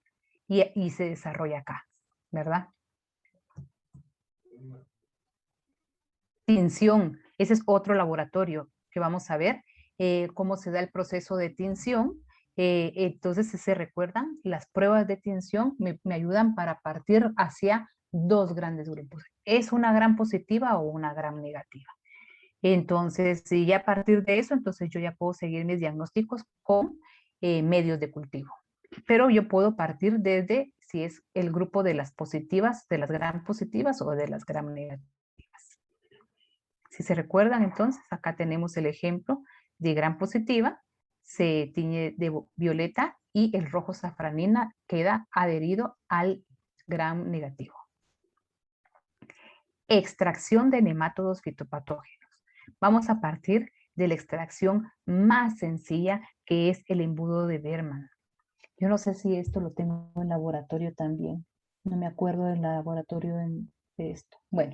Speaker 1: y se desarrolla acá, ¿verdad? Tinción, ese es otro laboratorio que vamos a ver cómo se da el proceso de tinción. Entonces, si se recuerdan, las pruebas de tinción me ayudan para partir hacia dos grandes grupos. ¿Es una gram positiva o una gram negativa? Entonces, si ya a partir de eso, entonces yo ya puedo seguir mis diagnósticos con medios de cultivo. Pero yo puedo partir desde si es el grupo de las positivas, de las gram positivas o de las gram negativas. Si se recuerdan, entonces, acá tenemos el ejemplo de gram positiva, se tiñe de violeta y el rojo safranina queda adherido al gram negativo. Extracción de nemátodos fitopatógenos. Vamos a partir de la extracción más sencilla, que es el embudo de Berman. Yo no sé si esto lo tengo en laboratorio también. No me acuerdo del laboratorio de esto. Bueno,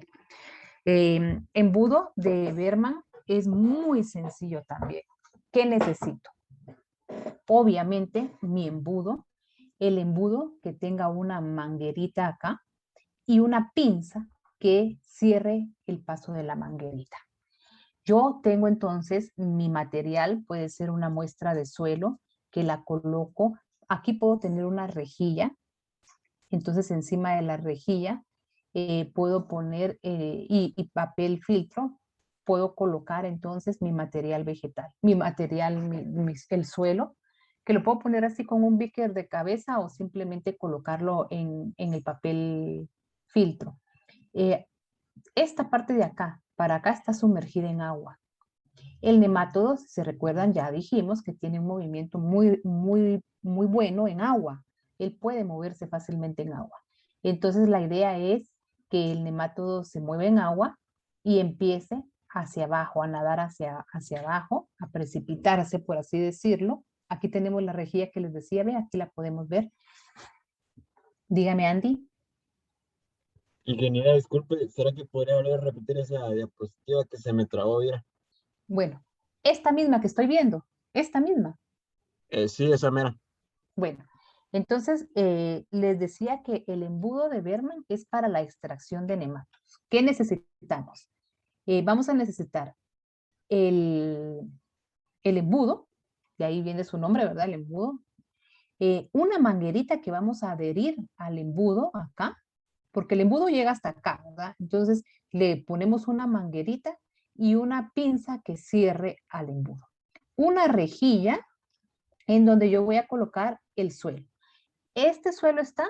Speaker 1: embudo de Berman es muy sencillo también. ¿Qué necesito? Obviamente mi embudo, el embudo que tenga una manguerita acá y una pinza que cierre el paso de la manguerita. Yo tengo entonces mi material, puede ser una muestra de suelo que la coloco. Aquí puedo tener una rejilla, entonces encima de la rejilla puedo poner y papel filtro, puedo colocar entonces mi material vegetal, mi material, el suelo, que lo puedo poner así con un beaker de cabeza o simplemente colocarlo en el papel filtro. Esta parte de acá, para acá está sumergida en agua. El nemátodo, si se recuerdan, ya dijimos que tiene un movimiento muy bueno en agua. Él puede moverse fácilmente en agua. Entonces la idea es que el nemátodo se mueva en agua y empiece hacia abajo, a nadar hacia abajo, a precipitarse, por así decirlo. Aquí tenemos la rejilla que les decía, ve, aquí la podemos ver. Dígame, Andy.
Speaker 2: Ingeniera, disculpe, ¿será que podría volver a repetir esa diapositiva que se me trabó, mira?
Speaker 1: Bueno, esta misma que estoy viendo, esta misma.
Speaker 2: Sí, esa mera.
Speaker 1: Bueno, entonces les decía que el embudo de Berman es para la extracción de nemátodos. ¿Qué necesitamos? Vamos a necesitar el, el embudo, de ahí viene su nombre, ¿verdad? El embudo. Una manguerita que vamos a adherir al embudo acá, porque el embudo llega hasta acá, ¿verdad? Entonces le ponemos una manguerita y una pinza que cierre al embudo. Una rejilla en donde yo voy a colocar el suelo. Este suelo está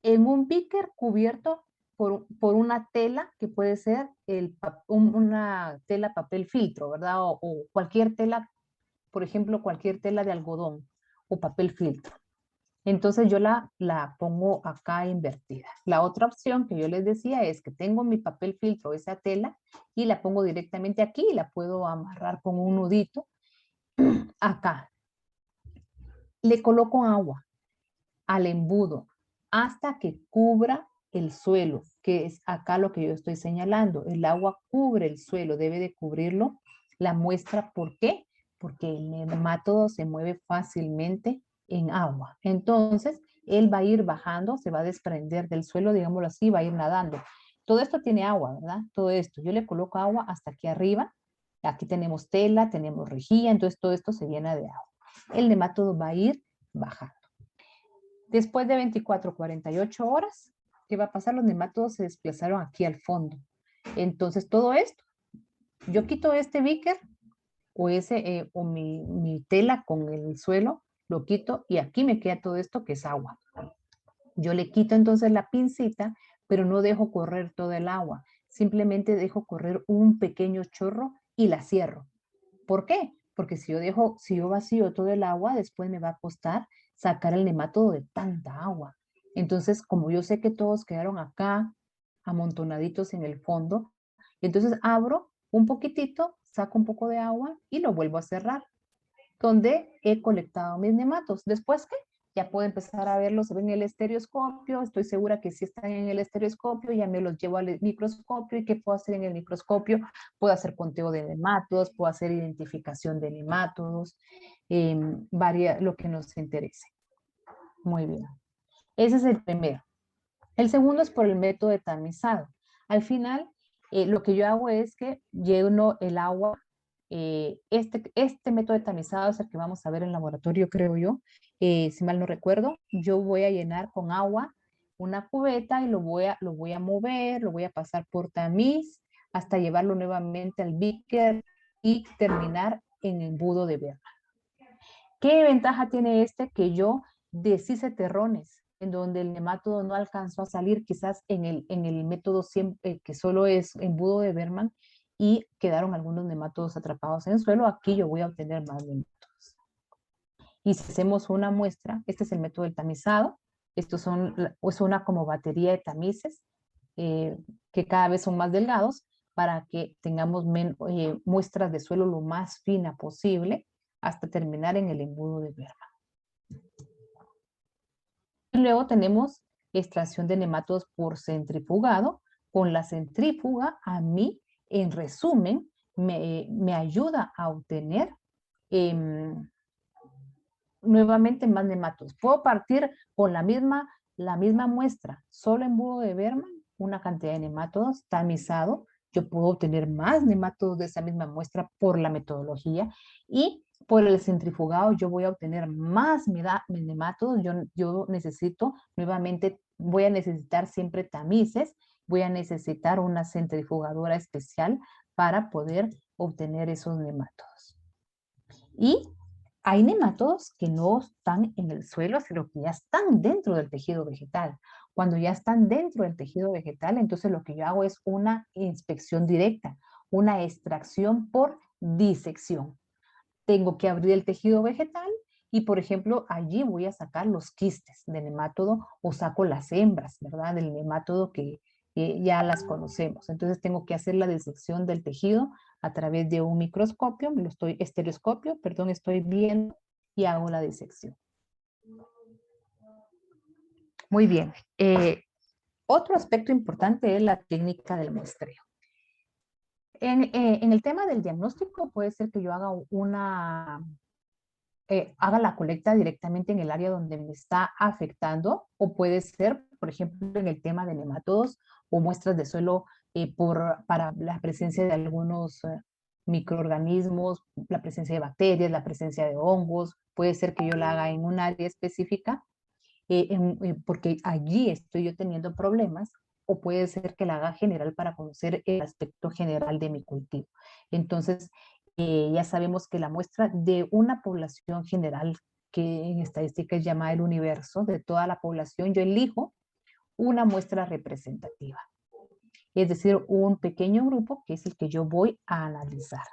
Speaker 1: en un beaker cubierto por una tela que puede ser una tela papel filtro, ¿verdad? O cualquier tela, por ejemplo, cualquier tela de algodón o papel filtro. Entonces yo la pongo acá invertida. La otra opción que yo les decía es que tengo mi papel filtro, esa tela, y la pongo directamente aquí y la puedo amarrar con un nudito acá. Le coloco agua al embudo hasta que cubra el suelo, que es acá lo que yo estoy señalando. El agua cubre el suelo, debe de cubrirlo la muestra. ¿Por qué? Porque el nemátodo se mueve fácilmente en agua. Entonces, él va a ir bajando, se va a desprender del suelo, digámoslo así, va a ir nadando. Todo esto tiene agua, ¿verdad? Todo esto. Yo le coloco agua hasta aquí arriba. Aquí tenemos tela, tenemos rejilla, entonces todo esto se llena de agua. El nemátodo va a ir bajando. Después de 24, 48 horas, ¿qué va a pasar? Los nemátodos se desplazaron aquí al fondo. Entonces, todo esto, yo quito este beaker o mi tela con el suelo, lo quito y aquí me queda todo esto que es agua. Yo le quito entonces la pincita, pero no dejo correr todo el agua. Simplemente dejo correr un pequeño chorro y la cierro. ¿Por qué? Porque si yo vacío todo el agua, después me va a costar sacar el nemátodo de tanta agua. Entonces, como yo sé que todos quedaron acá amontonaditos en el fondo, entonces abro un poquitito, saco un poco de agua y lo vuelvo a cerrar, donde he colectado mis nematos. Después, ¿qué? Ya puedo empezar a verlos en el estereoscopio. Estoy segura que si están en el estereoscopio, ya me los llevo al microscopio. ¿Y qué puedo hacer en el microscopio? Puedo hacer conteo de nemátodos, puedo hacer identificación de nemátodos, lo que nos interese. Muy bien. Ese es el primero. El segundo es por el método de tamizado. Al final, lo que yo hago es que lleno el agua. Este método de tamizado es el que vamos a ver en el laboratorio, creo yo. Si mal no recuerdo, yo voy a llenar con agua una cubeta y lo voy a mover, lo voy a pasar por tamiz hasta llevarlo nuevamente al beaker y terminar en embudo de Berman. ¿Qué ventaja tiene este? Que yo deshice terrones en donde el nemátodo no alcanzó a salir, quizás en el método que solo es embudo de Berman, y quedaron algunos nemátodos atrapados en el suelo. Aquí yo voy a obtener más nemátodos. Y si hacemos una muestra, este es el método del tamizado. Estos es una como batería de tamices que cada vez son más delgados para que tengamos muestras de suelo lo más fina posible hasta terminar en el embudo de Berman. Y luego tenemos extracción de nemátodos por centrifugado. Con la centrífuga, a mí, en resumen, me ayuda a obtener nuevamente más nemátodos. Puedo partir con la misma muestra, solo embudo de Berman, una cantidad de nemátodos tamizado. Yo puedo obtener más nemátodos de esa misma muestra por la metodología, y por el centrifugado yo voy a obtener más nemátodos. Yo necesito, nuevamente, voy a necesitar siempre tamices, voy a necesitar una centrifugadora especial para poder obtener esos nemátodos. Y hay nemátodos que no están en el suelo, sino que ya están dentro del tejido vegetal. Cuando ya están dentro del tejido vegetal, entonces lo que yo hago es una inspección directa, una extracción por disección. Tengo que abrir el tejido vegetal y, por ejemplo, allí voy a sacar los quistes de nemátodo o saco las hembras, ¿verdad? Del nemátodo que ya las conocemos. Entonces tengo que hacer la disección del tejido a través de un microscopio, estereoscopio, perdón, estoy viendo y hago la disección. Muy bien. Otro aspecto importante es la técnica del muestreo. En el tema del diagnóstico puede ser que yo haga la colecta directamente en el área donde me está afectando, o puede ser, por ejemplo, en el tema de nemátodos o muestras de suelo para la presencia de algunos microorganismos, la presencia de bacterias, la presencia de hongos. Puede ser que yo la haga en un área específica porque allí estoy yo teniendo problemas o puede ser que la haga general para conocer el aspecto general de mi cultivo. Entonces, ya sabemos que la muestra de una población general, que en estadística es llamada el universo, de toda la población, yo elijo una muestra representativa. Es decir, un pequeño grupo que es el que yo voy a analizar.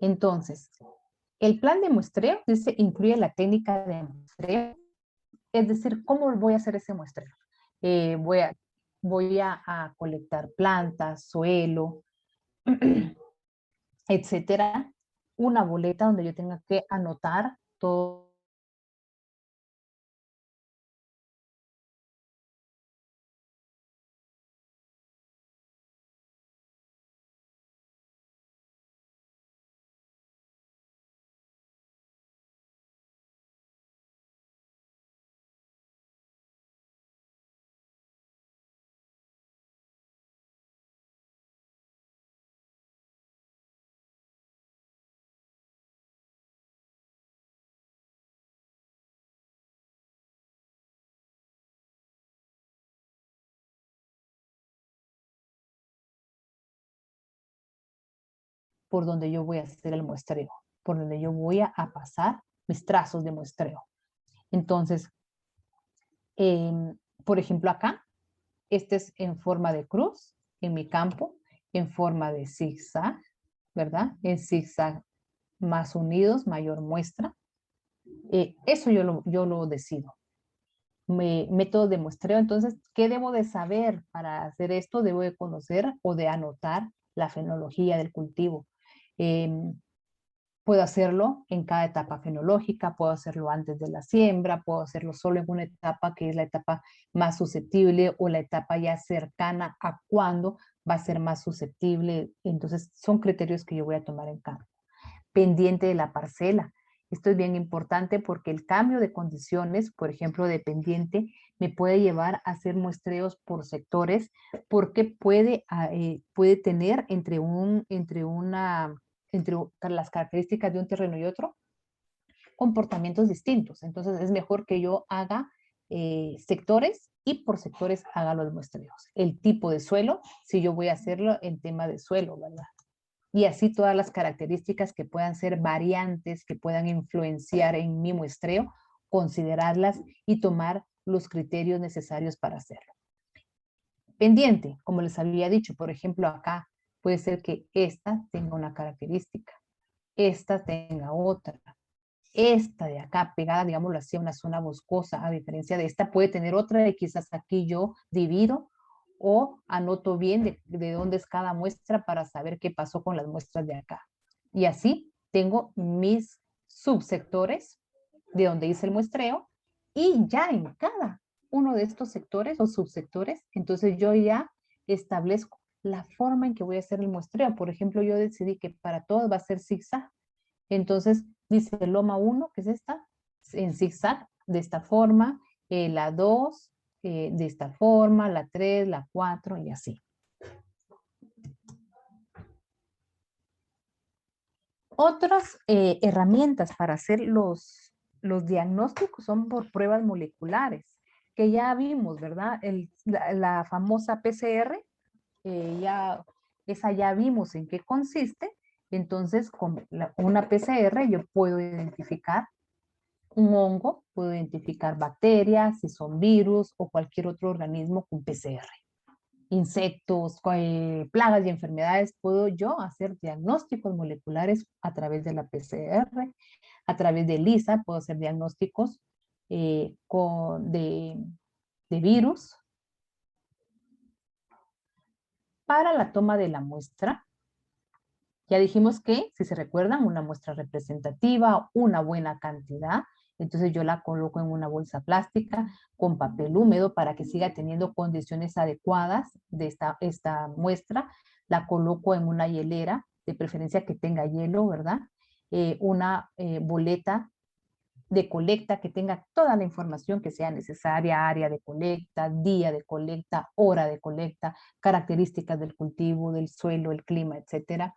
Speaker 1: Entonces, el plan de muestreo dice, incluye la técnica de muestreo, es decir, ¿cómo voy a hacer ese muestreo? Voy a colectar plantas, suelo, etcétera, una boleta donde yo tenga que anotar todo por donde yo voy a hacer el muestreo, por donde yo voy a pasar mis trazos de muestreo. Entonces, por ejemplo, acá, este es en forma de cruz en mi campo, en forma de zigzag, ¿verdad? En zigzag más unidos, mayor muestra. Eso yo lo decido. Método de muestreo, entonces, ¿qué debo de saber para hacer esto? Debo de conocer o de anotar la fenología del cultivo. Eh, Puedo hacerlo en cada etapa fenológica, puedo hacerlo antes de la siembra, puedo hacerlo solo en una etapa que es la etapa más susceptible o la etapa ya cercana a cuándo va a ser más susceptible. Entonces, son criterios que yo voy a tomar en cuenta. Pendiente de la parcela. Esto es bien importante porque el cambio de condiciones, por ejemplo, de pendiente, me puede llevar a hacer muestreos por sectores porque puede tener entre las características de un terreno y otro, comportamientos distintos. Entonces es mejor que yo haga sectores y por sectores haga los muestreos. El tipo de suelo, si yo voy a hacerlo en tema de suelo, ¿verdad? Y así todas las características que puedan ser variantes, que puedan influenciar en mi muestreo, considerarlas y tomar los criterios necesarios para hacerlo. Pendiente, como les había dicho, por ejemplo, acá puede ser que esta tenga una característica, esta tenga otra, esta de acá pegada, digámoslo así, a una zona boscosa, a diferencia de esta, puede tener otra y quizás aquí yo divido o anoto bien de dónde es cada muestra para saber qué pasó con las muestras de acá. Y así tengo mis subsectores de donde hice el muestreo y ya en cada uno de estos sectores o subsectores, entonces yo ya establezco la forma en que voy a hacer el muestreo. Por ejemplo, yo decidí que para todos va a ser zigzag. Entonces dice loma 1, que es esta, en zigzag, de esta forma, la 2, de esta forma, la 3, la 4 y así. Otras herramientas para hacer los diagnósticos son por pruebas moleculares, que ya vimos, ¿verdad? La famosa PCR, esa ya vimos en qué consiste. Entonces, con una PCR yo puedo identificar un hongo, puedo identificar bacterias, si son virus o cualquier otro organismo con PCR. Insectos, plagas y enfermedades, puedo yo hacer diagnósticos moleculares a través de la PCR, a través de ELISA, puedo hacer diagnósticos de virus. Para la toma de la muestra, ya dijimos que, si se recuerdan, una muestra representativa, una buena cantidad, entonces yo la coloco en una bolsa plástica con papel húmedo para que siga teniendo condiciones adecuadas de esta muestra. La coloco en una hielera, de preferencia que tenga hielo, ¿verdad? Una boleta de colecta que tenga toda la información que sea necesaria, área de colecta, día de colecta, hora de colecta, características del cultivo, del suelo, el clima, etcétera.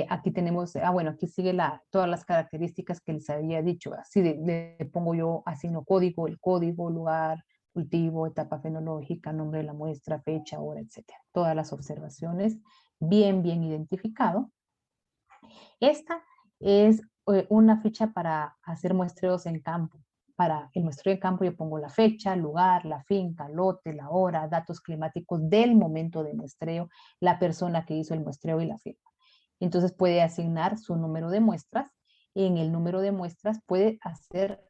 Speaker 1: Aquí tenemos, bueno, aquí sigue todas las características que les había dicho. Así le pongo yo, asigno código, el código, lugar, cultivo, etapa fenológica, nombre de la muestra, fecha, hora, etcétera. Todas las observaciones bien identificado. Esta es una ficha para hacer muestreos en campo. Para el muestreo en campo yo pongo la fecha, lugar, la finca, lote, la hora, datos climáticos del momento de muestreo, la persona que hizo el muestreo y la firma. Entonces puede asignar su número de muestras. En el número de muestras puede hacer,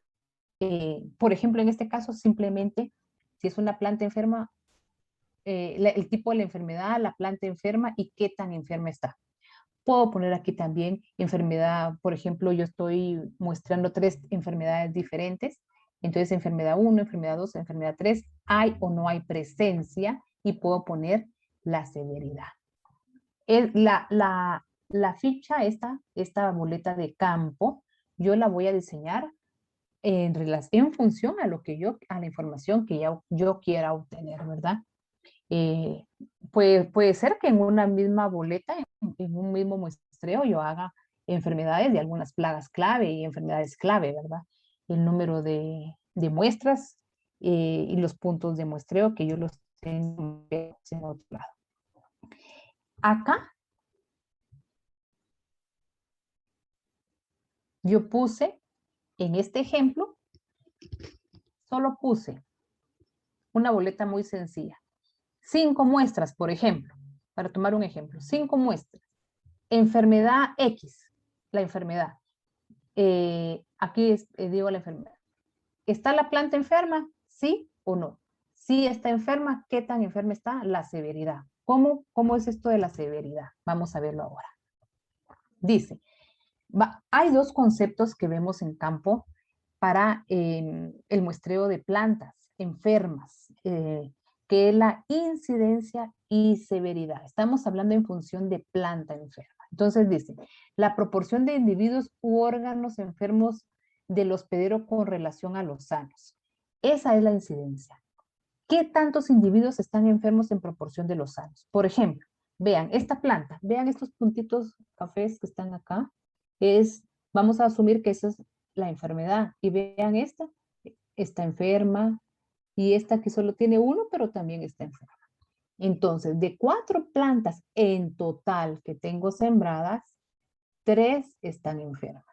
Speaker 1: por ejemplo, en este caso simplemente, si es una planta enferma, el tipo de la enfermedad, la planta enferma y qué tan enferma está. Puedo poner aquí también enfermedad, por ejemplo, yo estoy muestrando 3 enfermedades diferentes. Entonces, enfermedad 1, enfermedad 2, enfermedad 3, hay o no hay presencia y puedo poner la severidad. Es la ficha, esta boleta de campo, yo la voy a diseñar en función a lo que a la información que yo quiera obtener, ¿verdad? Puede ser que en una misma boleta, en un mismo muestreo, yo haga enfermedades de algunas plagas clave y enfermedades clave, ¿verdad? El número de muestras y los puntos de muestreo que yo los tengo en otro lado. Acá yo puse, en este ejemplo, solo puse una boleta muy sencilla. 5 muestras, por ejemplo, para tomar un ejemplo, 5 muestras. Enfermedad X, la enfermedad. Aquí digo la enfermedad. ¿Está la planta enferma? ¿Sí o no? Si está enferma, ¿qué tan enferma está? La severidad. ¿Cómo es esto de la severidad? Vamos a verlo ahora. Dice, hay 2 conceptos que vemos en campo para el muestreo de plantas enfermas, que es la incidencia y severidad. Estamos hablando en función de planta enferma. Entonces dice, la proporción de individuos u órganos enfermos del hospedero con relación a los sanos. Esa es la incidencia. ¿Qué tantos individuos están enfermos en proporción de los sanos? Por ejemplo, vean esta planta, vean estos puntitos cafés que están acá. Vamos a asumir que esa es la enfermedad. Y vean esta, está enferma. Y esta que solo tiene 1, pero también está enferma. Entonces, de 4 plantas en total que tengo sembradas, 3 están enfermas.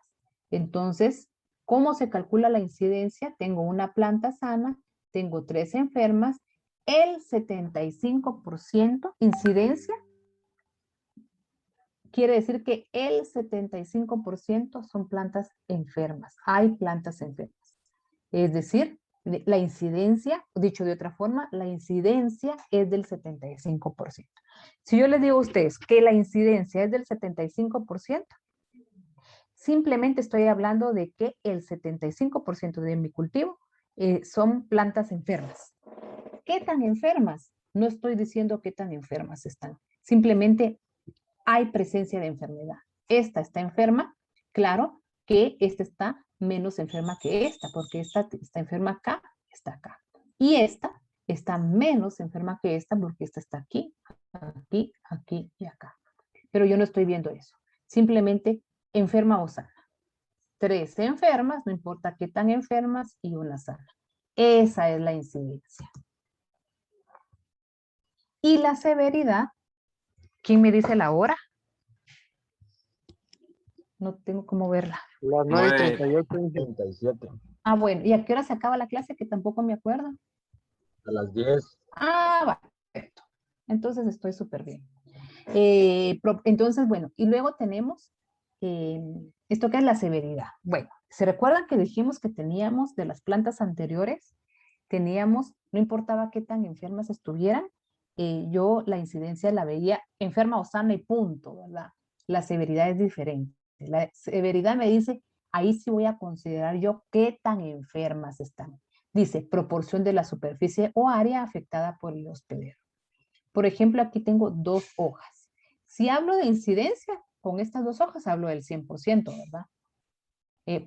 Speaker 1: Entonces, ¿cómo se calcula la incidencia? Tengo una planta sana, tengo 3 enfermas, el 75% incidencia quiere decir que el 75% son plantas enfermas. Hay plantas enfermas. Es decir, la incidencia, dicho de otra forma, la incidencia es del 75%. Si yo les digo a ustedes que la incidencia es del 75%, simplemente estoy hablando de que el 75% de mi cultivo son plantas enfermas. ¿Qué tan enfermas? No estoy diciendo qué tan enfermas están. Simplemente hay presencia de enfermedad. Esta está enferma, claro que esta está menos enferma que esta, porque esta está enferma acá, está acá. Y esta está menos enferma que esta, porque esta está aquí, aquí, aquí y acá. Pero yo no estoy viendo eso. Simplemente enferma o sana. 3 enfermas, no importa qué tan enfermas, y una sana. Esa es la incidencia. Y la severidad, ¿quién me dice la hora? No tengo cómo verla.
Speaker 3: Las
Speaker 2: 9:37.
Speaker 3: 9:37.
Speaker 1: Ah, bueno. ¿Y a qué hora se acaba la clase? Que tampoco me acuerdo.
Speaker 2: A las 10.
Speaker 1: Ah, va, perfecto. Entonces estoy súper bien. Entonces, bueno, y luego tenemos esto que es la severidad. Bueno, ¿se recuerdan que dijimos que teníamos de las plantas anteriores? Teníamos, no importaba qué tan enfermas estuvieran, yo la incidencia la veía enferma o sana y punto, ¿verdad? La severidad es diferente. La severidad me dice, ahí sí voy a considerar yo qué tan enfermas están. Dice, proporción de la superficie o área afectada por el hospedero. Por ejemplo, aquí tengo 2 hojas. Si hablo de incidencia, con estas 2 hojas hablo del 100%, ¿verdad?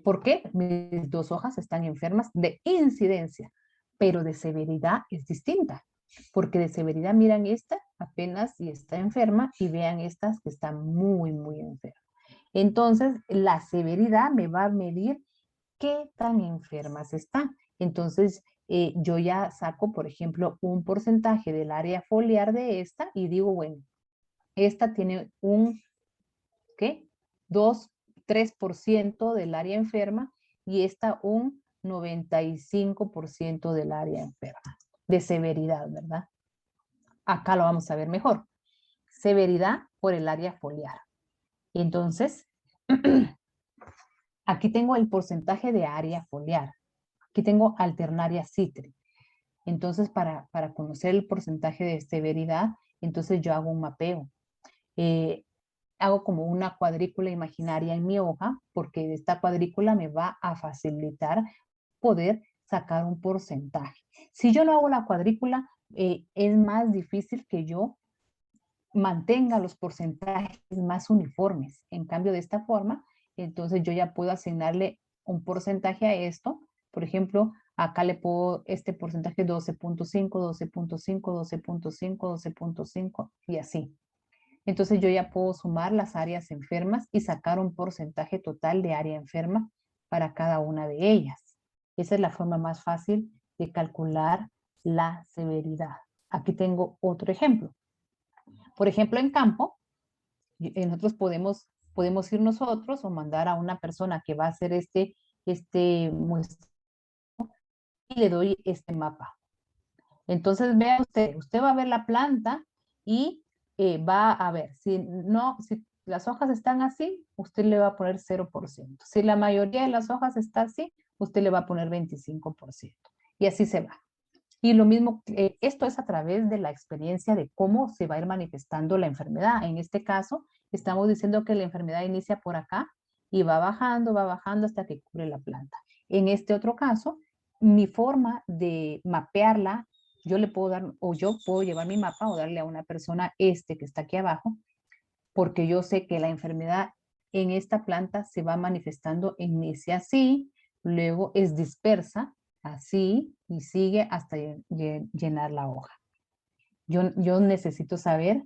Speaker 1: ¿Por qué? Mis 2 hojas están enfermas de incidencia, pero de severidad es distinta. Porque de severidad miran esta apenas y está enferma y vean estas que están muy enfermas. Entonces, la severidad me va a medir qué tan enfermas están. Entonces, yo ya saco, por ejemplo, un porcentaje del área foliar de esta y digo, bueno, esta tiene un, ¿qué? 2, 3% del área enferma y esta un 95% del área enferma, de severidad, ¿verdad? Acá lo vamos a ver mejor. Severidad por el área foliar. Entonces, aquí tengo el porcentaje de área foliar. Aquí tengo alternaria citri. Entonces, para conocer el porcentaje de severidad, entonces yo hago un mapeo. Hago como una cuadrícula imaginaria en mi hoja, porque esta cuadrícula me va a facilitar poder sacar un porcentaje. Si yo no hago la cuadrícula, es más difícil que yo mantenga los porcentajes más uniformes. En cambio, de esta forma, entonces yo ya puedo asignarle un porcentaje a esto. Por ejemplo, acá le puedo este porcentaje 12.5, 12.5, 12.5, 12.5 y así. Entonces yo ya puedo sumar las áreas enfermas y sacar un porcentaje total de área enferma para cada una de ellas. Esa es la forma más fácil de calcular la severidad. Aquí tengo otro ejemplo. Por ejemplo, en campo, nosotros podemos ir nosotros o mandar a una persona que va a hacer este muestreo y le doy este mapa. Entonces, vea usted va a ver la planta y va a ver, si las hojas están así, usted le va a poner 0%. Si la mayoría de las hojas está así, usted le va a poner 25%. Y así se va. Y lo mismo, esto es a través de la experiencia de cómo se va a ir manifestando la enfermedad. En este caso, estamos diciendo que la enfermedad inicia por acá y va bajando hasta que cubre la planta. En este otro caso, mi forma de mapearla, yo le puedo dar, o yo puedo llevar mi mapa o darle a una persona que está aquí abajo, porque yo sé que la enfermedad en esta planta se va manifestando, inicia así, luego es dispersa, así, y sigue hasta llenar la hoja. Yo necesito saber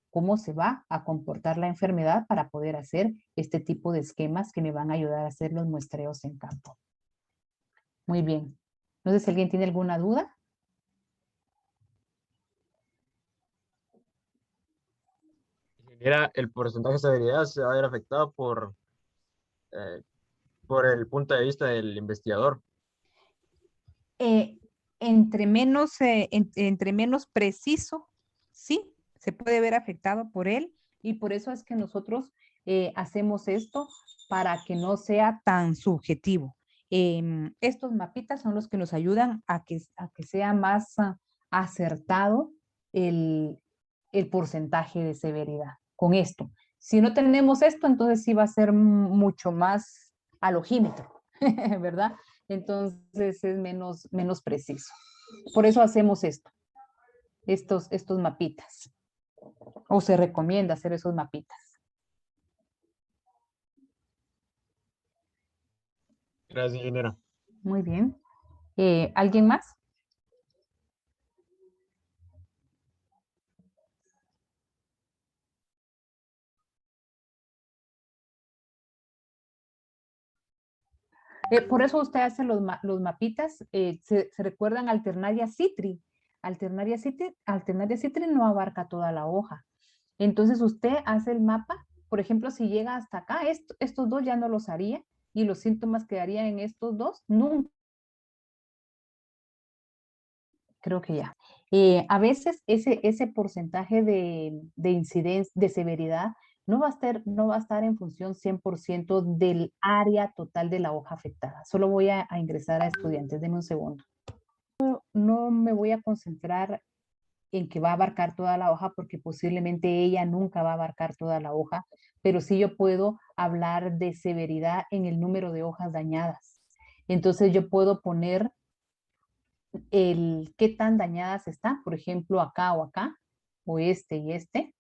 Speaker 1: cómo se va a comportar la enfermedad para poder hacer este tipo de esquemas que me van a ayudar a hacer los muestreos en campo. Muy bien. No sé si alguien tiene alguna duda.
Speaker 2: Mira, el porcentaje de severidad se va a ver afectado eh, por el punto de vista del investigador.
Speaker 1: Eh, entre menos preciso, sí, se puede ver afectado por él y por eso es que nosotros hacemos esto para que no sea tan subjetivo. Estos mapitas son los que nos ayudan a que sea más acertado el, el porcentaje de severidad con esto. Si no tenemos esto, entonces sí va a ser mucho más alogímetro, ¿verdad? Entonces es menos preciso. Por eso hacemos estos mapitas, o se recomienda hacer esos mapitas.
Speaker 2: Gracias, ingeniera.
Speaker 1: Muy bien. ¿Alguien más? Por eso usted hace los mapitas, se recuerdan Alternaria citri. Alternaria citri no abarca toda la hoja. Entonces usted hace el mapa, por ejemplo, si llega hasta acá, estos dos ya no los haría y los síntomas quedarían en estos dos, nunca. Creo que ya. A veces ese porcentaje de incidencia, de severidad, no va a estar en función 100% del área total de la hoja afectada. Solo voy a ingresar a estudiantes. Deme un segundo. No me voy a concentrar en que va a abarcar toda la hoja porque posiblemente ella nunca va a abarcar toda la hoja, pero sí yo puedo hablar de severidad en el número de hojas dañadas. Entonces yo puedo poner el qué tan dañadas están, por ejemplo, acá o acá, o este y este.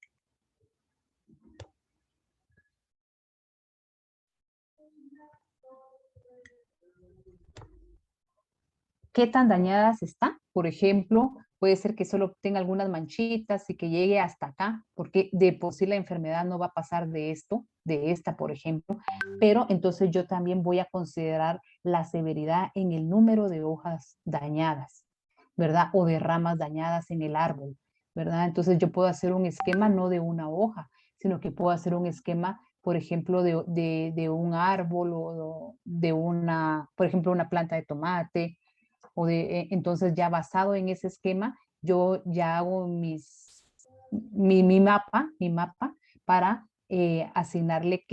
Speaker 1: ¿Qué tan dañadas están? Por ejemplo, puede ser que solo tenga algunas manchitas y que llegue hasta acá, porque de por sí la enfermedad no va a pasar de esto, de esta, por ejemplo, pero entonces yo también voy a considerar la severidad en el número de hojas dañadas, ¿verdad? O de ramas dañadas en el árbol, ¿verdad? Entonces yo puedo hacer un esquema no de una hoja, sino que puedo hacer un esquema, por ejemplo, de un árbol o de una, por ejemplo, una planta de tomate, entonces ya basado en ese esquema, yo ya hago mi mapa para asignarle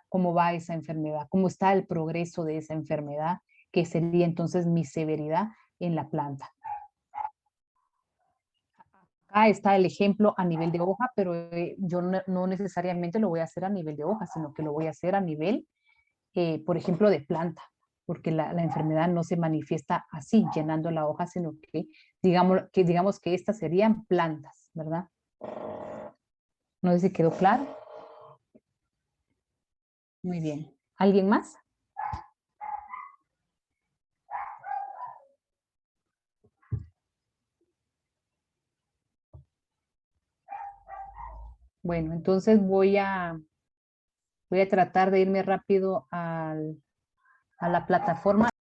Speaker 1: cómo va esa enfermedad, cómo está el progreso de esa enfermedad, que sería entonces mi severidad en la planta. Acá está el ejemplo a nivel de hoja, pero yo no necesariamente lo voy a hacer a nivel de hoja, sino que lo voy a hacer a nivel, por ejemplo, de planta, porque la enfermedad no se manifiesta así, llenando la hoja, sino que digamos que estas serían plantas, ¿verdad? No sé si quedó claro. Muy bien. ¿Alguien más? Bueno, entonces voy a tratar de irme rápido a la plataforma